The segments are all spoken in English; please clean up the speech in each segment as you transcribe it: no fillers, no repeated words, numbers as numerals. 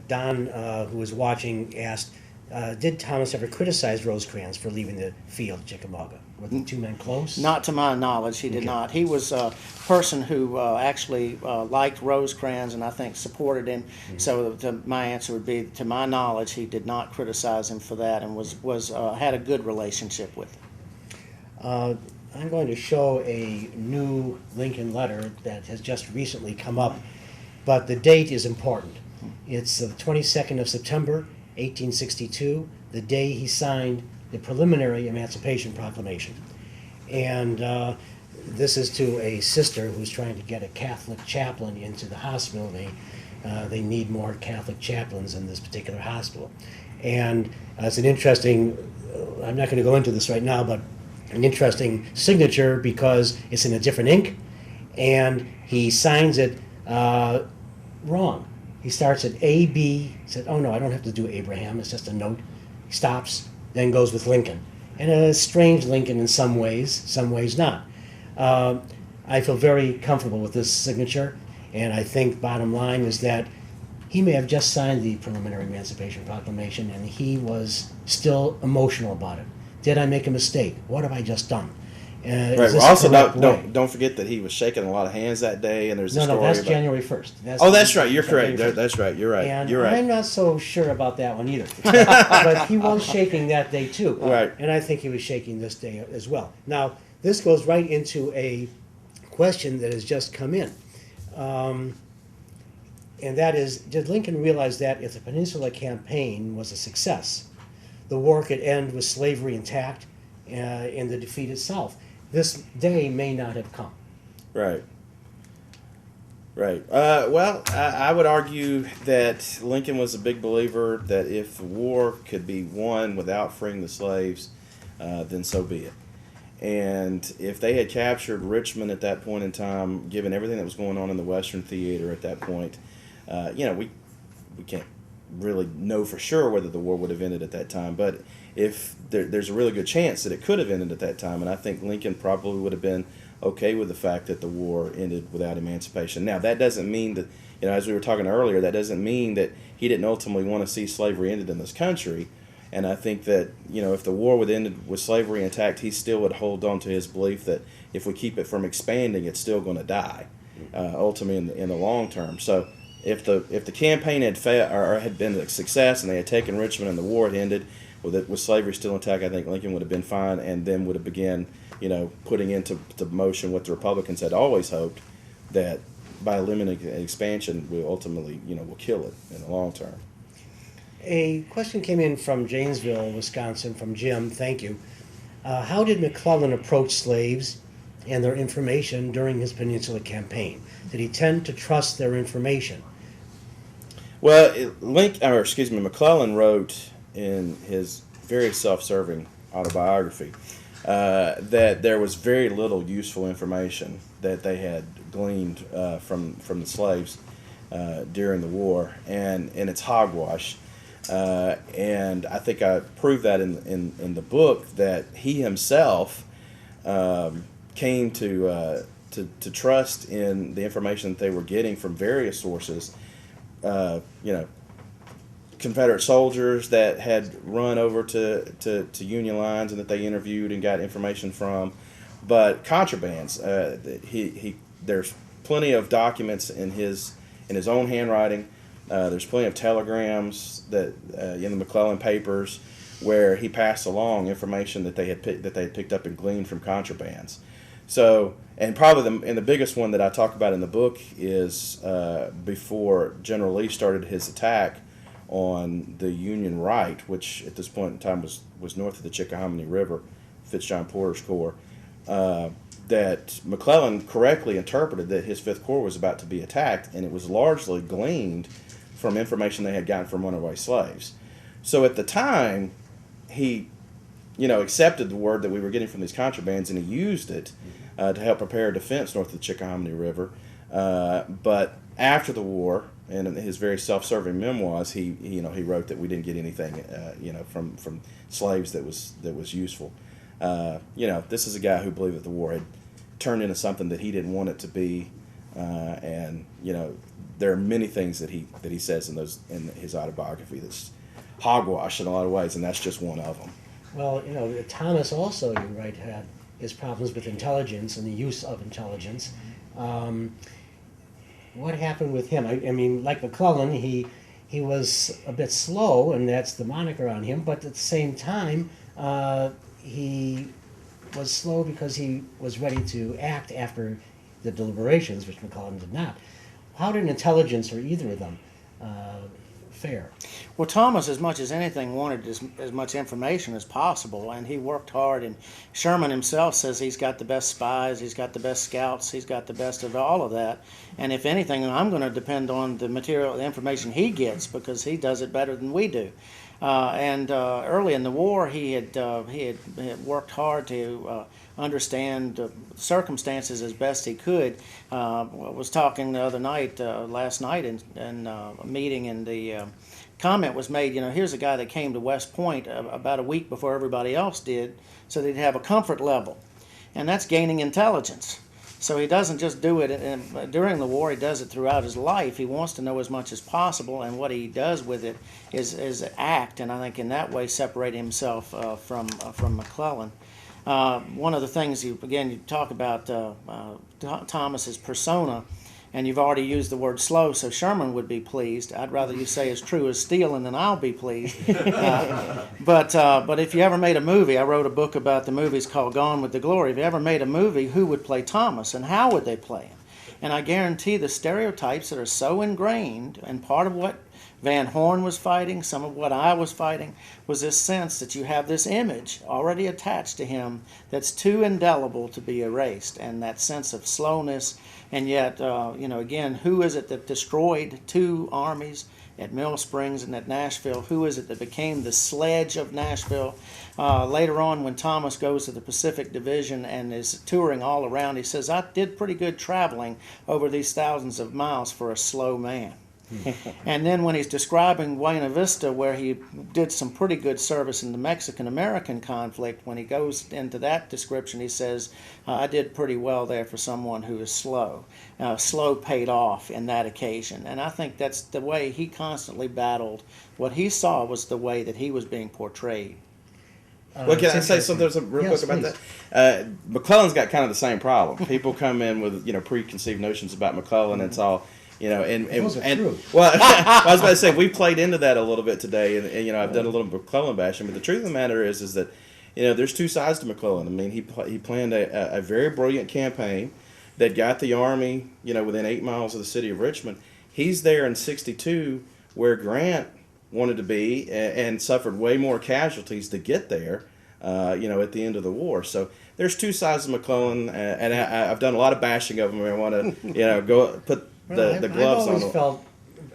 Don, who was watching, asked, did Thomas ever criticize Rosecrans for leaving the field at Chickamauga? Were the two men close? Not to my knowledge, he did Okay. not. He was a person who actually liked Rosecrans and I think supported him. So my answer would be, to my knowledge, he did not criticize him for that and was had a good relationship with him. I'm going to show a new Lincoln letter that has just recently come up, but the date is important. It's the 22nd of September, 1862, the day he signed the preliminary Emancipation Proclamation. And this is to a sister who's trying to get a Catholic chaplain into the hospital. They need more Catholic chaplains in this particular hospital. And it's an interesting, I'm not going to go into this right now, but an interesting signature because it's in a different ink, and he signs it wrong. He starts at A.B., said, oh no, I don't have to do Abraham, it's just a note. He stops, then goes with Lincoln. And a strange Lincoln in some ways not. I feel very comfortable with this signature, and I think bottom line is that he may have just signed the preliminary Emancipation Proclamation, and he was still emotional about it. Did I make a mistake? What have I just done? Right. Well, also, don't forget that he was shaking a lot of hands that day, and there's a story No, that's about January 1st. That's right. You're correct. That's right. You're right. And You're right. I'm not so sure about that one either. But he was shaking that day too. Right. And I think he was shaking this day as well. Now, this goes right into a question that has just come in. And that is, did Lincoln realize that if the Peninsula Campaign was a success, the war could end with slavery intact in the defeated South? This day may not have come. Right. Right. Well, I would argue that Lincoln was a big believer that if the war could be won without freeing the slaves, then so be it. And if they had captured Richmond at that point in time, given everything that was going on in the Western theater at that point, we can't really know for sure whether the war would have ended at that time. But if there's a really good chance that it could have ended at that time, and I think Lincoln probably would have been okay with the fact that the war ended without emancipation. Now, that doesn't mean that, as we were talking earlier, that doesn't mean that he didn't ultimately want to see slavery ended in this country. And I think that, if the war would end with slavery intact, he still would hold on to his belief that if we keep it from expanding, it's still going to die, ultimately in the long term. So if the campaign had failed or had been a success and they had taken Richmond and the war had ended with slavery still intact, I think Lincoln would have been fine and then would have begun, putting into motion what the Republicans had always hoped, that by eliminating expansion, we ultimately, will kill it in the long term. A question came in from Janesville, Wisconsin, from Jim. Thank you. How did McClellan approach slaves and their information during his Peninsula Campaign? Did he tend to trust their information? Well, McClellan wrote in his very self-serving autobiography that there was very little useful information that they had gleaned from the slaves during the war, and it's hogwash. And I think I proved that in the book that he himself came to trust in the information that they were getting from various sources. Confederate soldiers that had run over to Union lines and that they interviewed and got information from, but contrabands. There's plenty of documents in his own handwriting. There's plenty of telegrams that in the McClellan papers where he passed along information that they had picked up and gleaned from contrabands. So, and probably the biggest one that I talk about in the book is before General Lee started his attack on the Union right, which at this point in time was north of the Chickahominy River, Fitzjohn Porter's Corps, that McClellan correctly interpreted that his Fifth Corps was about to be attacked, and it was largely gleaned from information they had gotten from runaway slaves. So at the time, he, accepted the word that we were getting from these contrabands, and he used it to help prepare a defense north of the Chickahominy River. But after the war, and in his very self-serving memoirs, he wrote that we didn't get anything, from slaves that was useful. This is a guy who believed that the war had turned into something that he didn't want it to be, And there are many things that he says in his autobiography that's hogwash in a lot of ways, and that's just one of them. Well, Thomas also, you're right, had his problems with intelligence and the use of intelligence. What happened with him? I mean, like McClellan, he was a bit slow, and that's the moniker on him, but at the same time, he was slow because he was ready to act after the deliberations, which McClellan did not. How did intelligence, or either of them, fare? Well, Thomas, as much as anything, wanted as much information as possible, and he worked hard. And Sherman himself says he's got the best spies, he's got the best scouts, he's got the best of all of that. And if anything, I'm going to depend on the information he gets, because he does it better than we do. Early in the war, he had worked hard to understand circumstances as best he could. I was talking the other night, last night, in a meeting, and the comment was made, here's a guy that came to West Point about a week before everybody else did, so that he'd have a comfort level. And that's gaining intelligence. So he doesn't just do it during the war, he does it throughout his life. He wants to know as much as possible, and what he does with it is act, and I think in that way separate himself from McClellan. One of the things, you talk about Thomas's persona, and you've already used the word slow, so Sherman would be pleased. I'd rather you say as true as steel, and then I'll be pleased. But if you ever made a movie, I wrote a book about the movies called Gone with the Glory. If you ever made a movie, who would play Thomas, and how would they play him? And I guarantee the stereotypes that are so ingrained, and part of what Van Horn was fighting, some of what I was fighting, was this sense that you have this image already attached to him that's too indelible to be erased, and that sense of slowness. And yet, again, who is it that destroyed two armies at Mill Springs and at Nashville? Who is it that became the sledge of Nashville? Later on, when Thomas goes to the Pacific Division and is touring all around, he says, I did pretty good traveling over these thousands of miles for a slow man. And then when he's describing Buena Vista, where he did some pretty good service in the Mexican-American conflict, when he goes into that description, he says, I did pretty well there for someone who is slow. Slow paid off in that occasion. And I think that's the way he constantly battled. What he saw was the way that he was being portrayed. Well, can I say something real quick about that? McClellan's got kind of the same problem. People come in with preconceived notions about McClellan, and it's all Those are true. Well, I was about to say we played into that a little bit today, and I've done a little McClellan bashing, but the truth of the matter is that there's two sides to McClellan. I mean, he planned a very brilliant campaign that got the Army within 8 miles of the city of Richmond. He's there in '62 where Grant wanted to be, and suffered way more casualties to get there. At the end of the war. So there's two sides of McClellan, and I've done a lot of bashing of him. I want to go put the gloves on. I've always felt,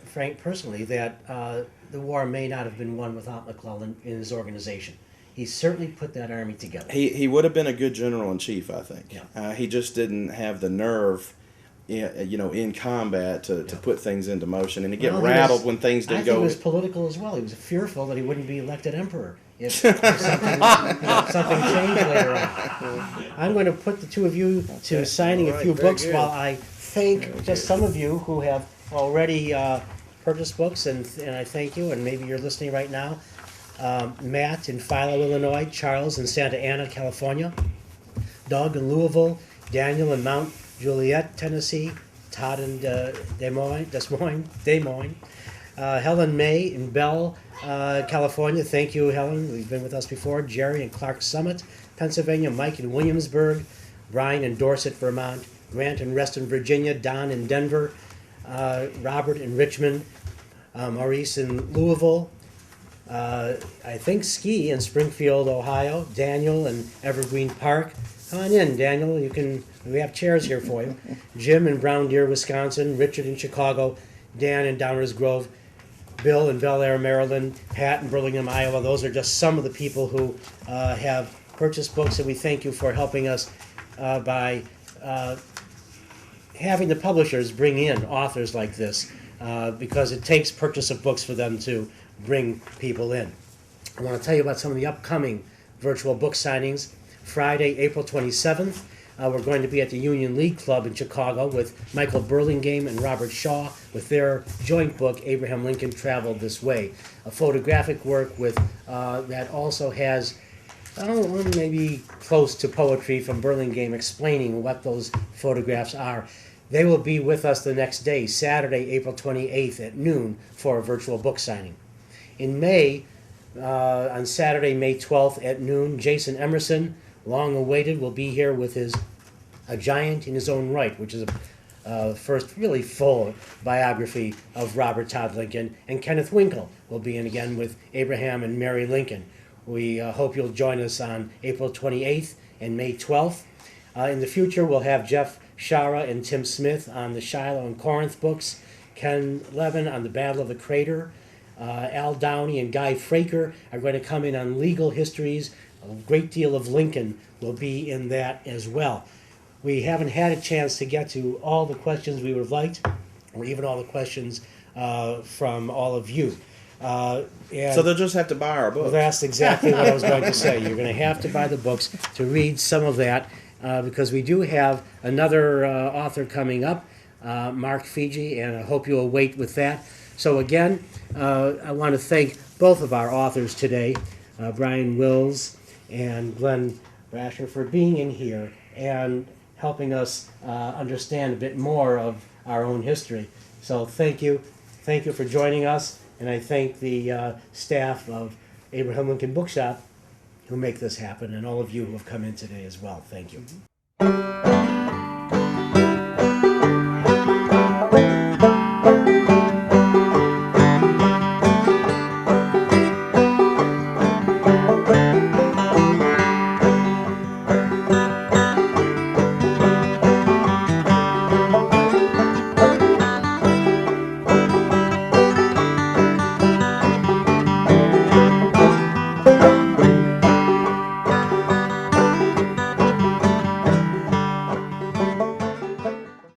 Frank, personally, that the war may not have been won without McClellan in his organization. He certainly put that army together. He would have been a good general-in-chief, I think. Yeah. He just didn't have the nerve, in combat to put things into motion, and to get rattled when things didn't go. I think he was political as well. He was fearful that he wouldn't be elected emperor if something changed later on. I'm going to put the two of you to signing a few books while I thank just some of you who have already purchased books, and I thank you, and maybe you're listening right now. Matt in Philo, Illinois, Charles in Santa Ana, California, Doug in Louisville, Daniel in Mount Juliet, Tennessee, Todd in Des Moines, Helen May in Bell, California. Thank you, Helen. We've been with us before. Jerry in Clark Summit, Pennsylvania. Mike in Williamsburg. Brian in Dorset, Vermont. Grant in Reston, Virginia. Don in Denver. Robert in Richmond. Maurice in Louisville. I think Ski in Springfield, Ohio. Daniel in Evergreen Park. Come on in, Daniel. We have chairs here for you. Jim in Brown Deer, Wisconsin. Richard in Chicago. Dan in Downers Grove. Bill in Bel Air, Maryland. Pat in Burlingame, Iowa. Those are just some of the people who have purchased books, and we thank you for helping us by having the publishers bring in authors like this, because it takes purchase of books for them to bring people in. I want to tell you about some of the upcoming virtual book signings. Friday, April 27th, we're going to be at the Union League Club in Chicago with Michael Burlingame and Robert Shaw with their joint book, Abraham Lincoln Traveled This Way, a photographic work with that also has maybe close to poetry from Burlingame explaining what those photographs are. They will be with us the next day, Saturday, April 28th at noon for a virtual book signing. In May, on Saturday, May 12th at noon, Jason Emerson, long awaited, will be here with his A Giant in His Own Right, which is a first really full biography of Robert Todd Lincoln. And Kenneth Winkle will be in again with Abraham and Mary Lincoln. We hope you'll join us on April 28th and May 12th. In the future, we'll have Jeff Shara and Tim Smith on the Shiloh and Corinth books, Ken Levin on the Battle of the Crater, Al Downey and Guy Fraker are going to come in on legal histories. A great deal of Lincoln will be in that as well. We haven't had a chance to get to all the questions we would have liked, or even all the questions from all of you. And So they'll just have to buy our well, book. that's exactly what I was going to say. You're going to have to buy the books to read some of that because we do have another author coming up, Mark Fiji, and I hope you'll wait with that. So again, I want to thank both of our authors today, Brian Wills and Glenn Brasher, for being in here and helping us understand a bit more of our own history. So thank you. Thank you for joining us. And I thank the staff of Abraham Lincoln Bookshop who make this happen, and all of you who have come in today as well. Thank you.